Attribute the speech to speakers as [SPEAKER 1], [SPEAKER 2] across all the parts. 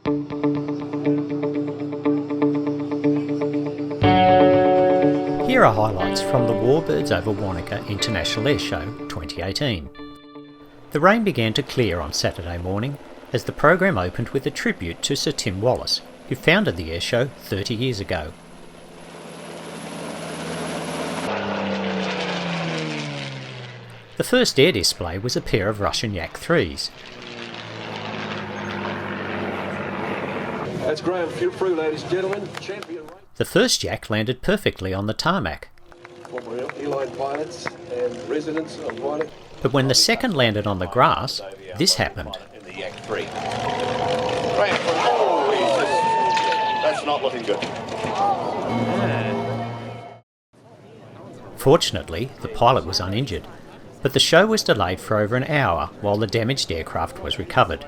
[SPEAKER 1] Here are highlights from the Warbirds over Wanaka International Airshow 2018. The rain began to clear on Saturday morning as the program opened with a tribute to Sir Tim Wallis, who founded the airshow 30 years ago. The first air display was a pair of Russian Yak 3s.
[SPEAKER 2] That's Graham through, ladies and gentlemen. Champion.
[SPEAKER 1] The first Yak landed perfectly on the tarmac.
[SPEAKER 2] Former airline pilots and residents of Wanaka.
[SPEAKER 1] But when the second landed on the grass, this happened.
[SPEAKER 3] In the Yak 3. That's not looking good.
[SPEAKER 1] Fortunately, the pilot was uninjured, but the show was delayed for over an hour while the damaged aircraft was recovered.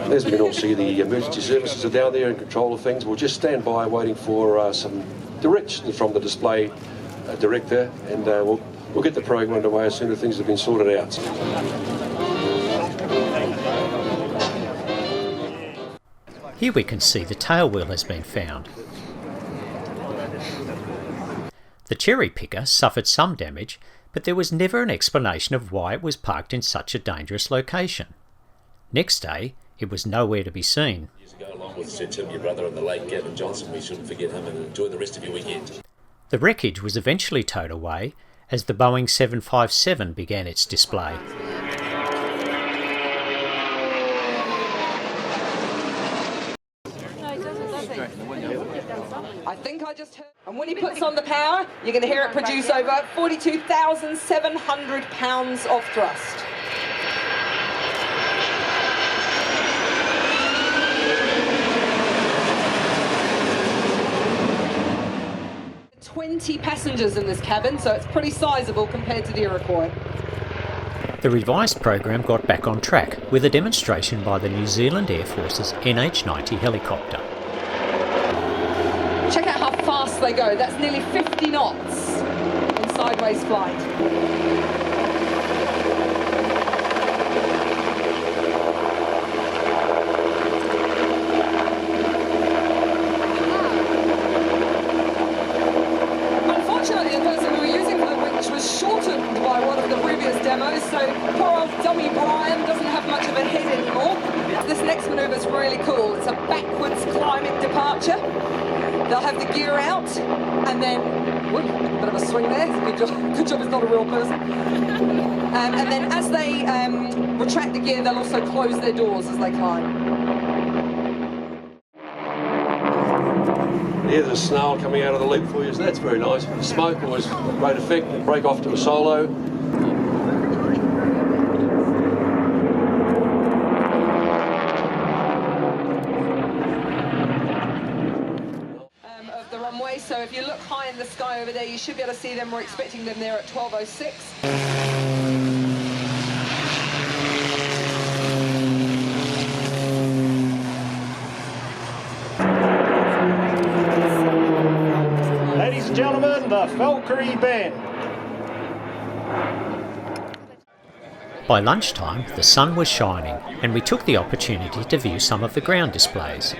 [SPEAKER 2] As we can all see, the emergency services are down there in control of things. We'll just stand by waiting for some direction from the display director, and we'll get the program underway as soon as things have been sorted out.
[SPEAKER 1] Here we can see the tail wheel has been found. The cherry picker suffered some damage, but there was never an explanation of why it was parked in such a dangerous location. Next day, it was nowhere to be seen.
[SPEAKER 4] Years ago, along with Sir Tim, your brother, and the late Gavin Johnson, we shouldn't forget him, and enjoy the rest of your weekend.
[SPEAKER 1] The wreckage was eventually towed away as the Boeing 757 began its display.
[SPEAKER 5] I think I just heard. And when he puts on the power, you're going to hear it produce over 42,700 pounds of thrust. "20 passengers in this cabin, so it's pretty sizable compared to the Iroquois."
[SPEAKER 1] The revised program got back on track with a demonstration by the New Zealand Air Force's NH-90 helicopter.
[SPEAKER 5] Check out how fast they go. That's nearly 50 knots in sideways flight. Unfortunately, the person we were using for the winch was shortened by one of the previous demos, so poor old dummy Brian doesn't have much of a head anymore. This next manoeuvre is really cool. It's a backwards climbing departure. They'll have the gear out, and then, whoop, bit of a swing there, good job it's not a real person. And then as they retract the gear, they'll also close their doors as they climb.
[SPEAKER 2] There's a snarl coming out of the leap for you, so that's very nice. The smoke was a great effect, and break off to a solo.
[SPEAKER 5] So if you look high in the sky over there, you should be able to see them. We're expecting them there at 12:06.
[SPEAKER 6] Ladies and gentlemen, the Valkyrie Band.
[SPEAKER 1] By lunchtime, the sun was shining, and we took the opportunity to view some of the ground displays.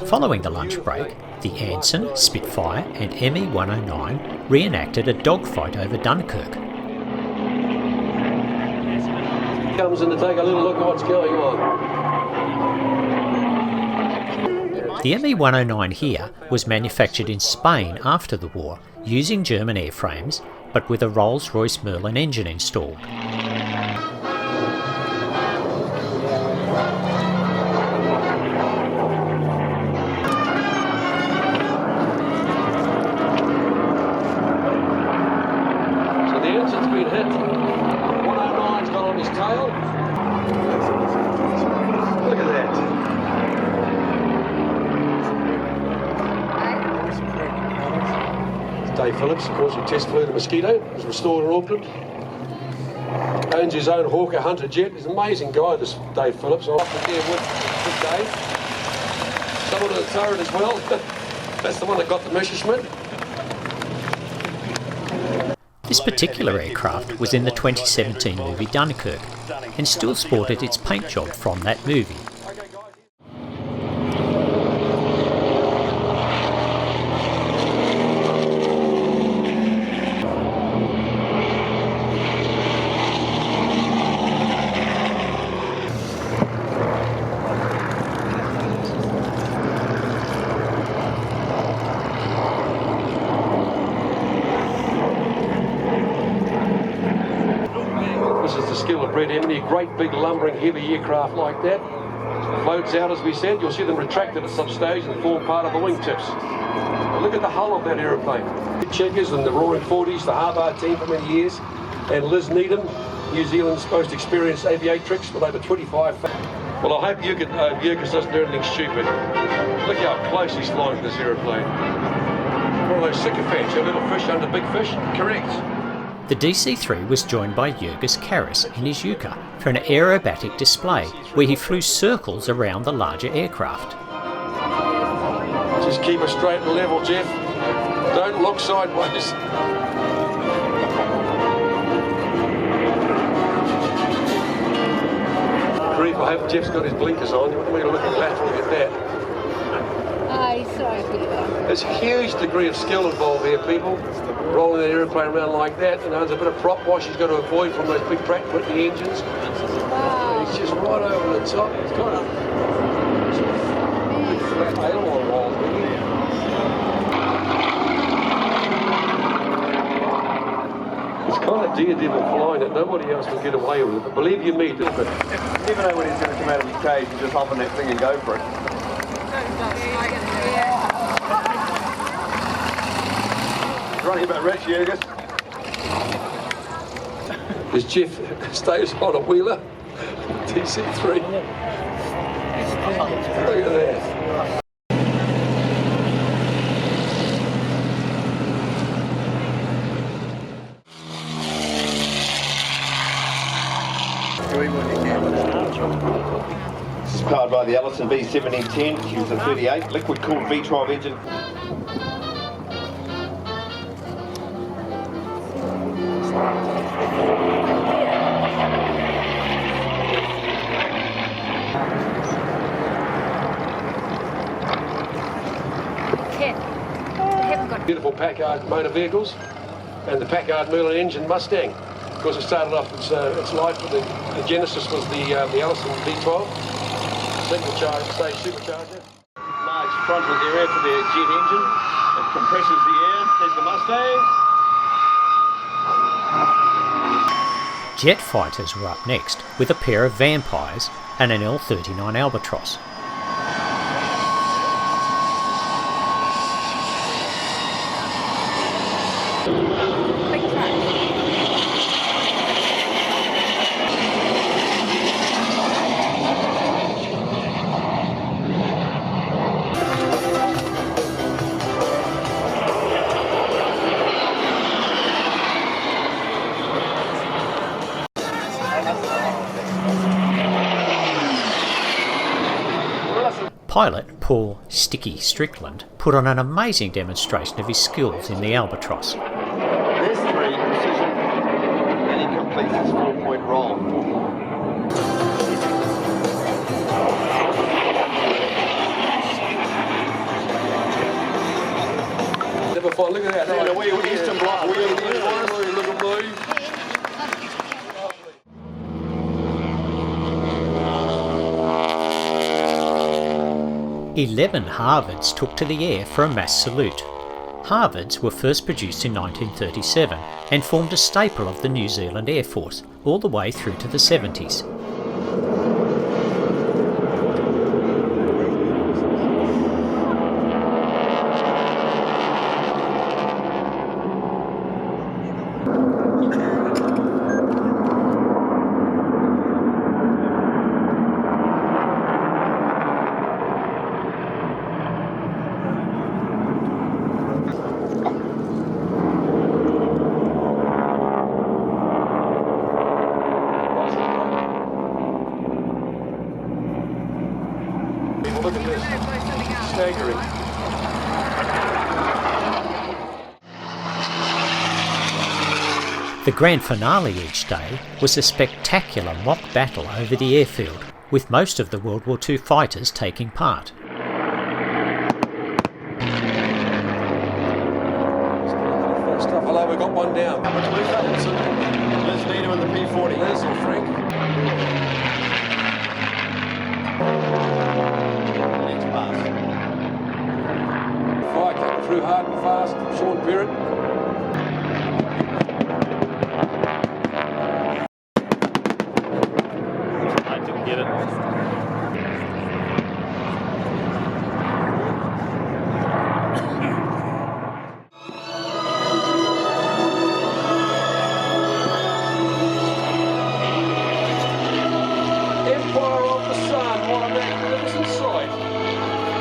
[SPEAKER 1] Following the lunch break, the Anson, Spitfire and ME-109 reenacted a dogfight over Dunkirk.
[SPEAKER 2] Comes in to take a little look at what's going on.
[SPEAKER 1] The ME-109 here was manufactured in Spain after the war, using German airframes, but with a Rolls-Royce Merlin engine installed.
[SPEAKER 2] tail. Look at that. Dave Phillips, of course, who test flew the Mosquito, was restored in Auckland. Owns his own Hawker Hunter jet. He's an amazing guy, this Dave Phillips. I'm up there with Dave. Someone in the turret as well. That's the one that got the Messerschmitt.
[SPEAKER 1] This particular aircraft was in the 2017 movie Dunkirk and still sported its paint job from that movie.
[SPEAKER 2] A great big lumbering heavy aircraft like that floats out, as we said. You'll see them retracted at some stage and form part of the wingtips. But look at the hull of that aeroplane. Checkers and the Roaring 40s, the Harvard team for many years, and Liz Needham, New Zealand's most experienced aviatrix with over 25. Well, I hope Yurgis doesn't do anything stupid. Look how close he's flying to this aeroplane. One of those sycophants, your little fish under big fish. Correct.
[SPEAKER 1] The DC-3 was joined by Jurgis Karas in his Yuka for an aerobatic display where he flew circles around the larger aircraft.
[SPEAKER 2] Just keep it straight and level, Jeff. Don't look sideways. Grief, I hope Jeff's got his blinkers on. You want me to look laterally at that. There's a huge degree of skill involved here, people. Rolling an aeroplane around like that, and there's a bit of prop wash he's got to avoid from those big Pratt & Whitney engines. Wow. He's just right over the top. He's got a big flat aileron roll. It's kind of daredevil flying that nobody else will get away with it. But believe you me, you never know when he's going to come out of his cage and just hop on that thing and go for it. Running about rich, Jurgis. As Jeff stays on a wheeler, DC-3. Look at that.
[SPEAKER 3] This is powered by the Allison B1710, uses a 38 liquid-cooled V12 engine.
[SPEAKER 2] Beautiful Packard motor vehicles and the Packard Merlin engine Mustang. Of course, it started off its life with the genesis was the Allison V12, single charge, stage supercharger. Large frontal area for the jet engine. It compresses the air. There's the Mustang.
[SPEAKER 1] Jet fighters were up next with a pair of Vampires and an L-39 Albatros. Pilot Paul "Sticky" Strickland put on an amazing demonstration of his skills in the Albatros.
[SPEAKER 3] There's 3, precision, and he completes his 4-point roll.
[SPEAKER 2] Never fun, look at that.
[SPEAKER 3] And a wee Eastern Bloc wheel.
[SPEAKER 2] Look at me.
[SPEAKER 1] 11 Harvards took to the air for a mass salute. Harvards were first produced in 1937 and formed a staple of the New Zealand Air Force all the way through to the 70s.
[SPEAKER 2] Look at this. Staggering.
[SPEAKER 1] The grand finale each day was a spectacular mock battle over the airfield, with most of the World War II fighters taking part.
[SPEAKER 2] Hello, we got one down.
[SPEAKER 3] How much was that? Les Nino and the P-40.
[SPEAKER 2] Les or Frank?
[SPEAKER 3] Next pass.
[SPEAKER 2] Fire coming through hard and fast. Sean Barrett.
[SPEAKER 6] I didn't get it.
[SPEAKER 2] Empire of the Sun, what a magnificent sight.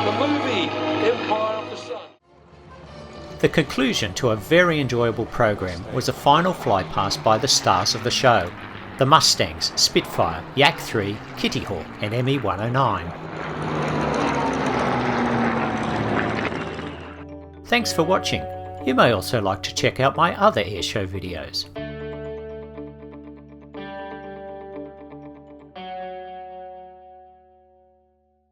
[SPEAKER 2] The movie, Empire of the Sun.
[SPEAKER 1] The conclusion to a very enjoyable program was a final flypast by the stars of the show, the Mustangs, Spitfire, Yak 3, Kittyhawk and ME-109. Thanks for watching. You may also like to check out my other airshow videos.